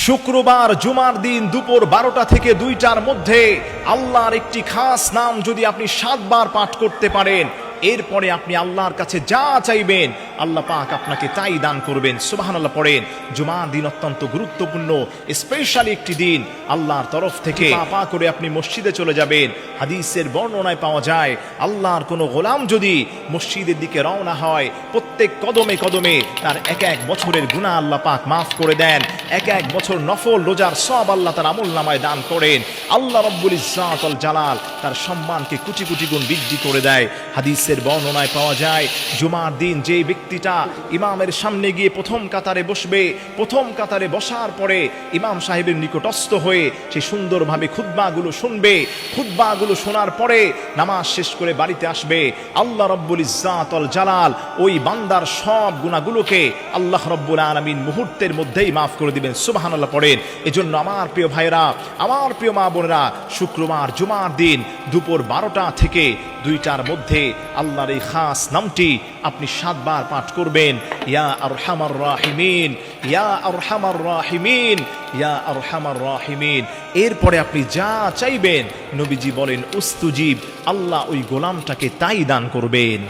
শুক্রবার জুমার দিন দুপুর 12টা থেকে 2টার মধ্যে আল্লাহর একটি খাস নাম যদি আপনি 7 বার পাঠ করতে পারেন, এরপরে আপনি আল্লাহর কাছে যা চাইবেন আল্লাহ পাক আপনাকে তাই দান করবেন। সুবহানাল্লাহ পড়েন। জুমার দিন অত্যন্ত গুরুত্বপূর্ণ স্পেশাল একটি দিন। আল্লাহর তরফ থেকে পা করে আপনি মসজিদে চলে যাবেন। হাদিসের বর্ণনায় পাওয়া যায়, আল্লাহর কোনো গোলাম যদি মসজিদের দিকে রওনা হয়, প্রত্যেক কদমে কদমে তার এক বছরের গুনাহ আল্লাহ পাক মাফ করে দেন। এক বছর নফল রোজার সওয়াব আল্লাহ তার আমলনামায় দান করেন। আল্লাহ রব্বুল ইজ্জাত ওয়াল জালাল তার সম্মানকে কোটি কোটি গুণ বৃদ্ধি করে দেয়। হাদিসের বর্ণনায় পাওয়া যায়, জুমার দিন যে ব্যক্তিটা ইমামের সামনে গিয়ে প্রথম কাতারে বসবে, প্রথম কাতারে বসার পরে ইমাম সাহেবের নিকটস্থ হয়ে সে সুন্দরভাবে খুতবাগুলো শুনবে, খুতবাগুলো শোনার পরে নামাজ শেষ করে বাড়িতে আসবে, আল্লাহ রব্বুল ইজ্জাত ওয়াল জালাল ওই বান্দার সব গুনাহগুলোকে আল্লাহ রব্বুল আলামিন মুহূর্তের মধ্যেই মাফ করে দিবেন। সুবহানাল্লাহ পড়েন। এজন্য আমার প্রিয় ভাইরা, আমার প্রিয় মা বোনেরা, শুক্রবার জুমার দিন দুপুর 12টা থেকে 2টার মধ্যে আল্লাহর এই খাস নামটি আপনি 7 বার পাঠ করবেন। ইয়া আরহামার রাহিমিন, ইয়া আরহামার রাহিমিন, ইয়া আরহামার রাহিমিন। এরপরে আপনি যা চাইবেন নবীজি বলেন উস্তুজিব, আল্লাহ ওই গোলামটাকে তাই দান করবেন।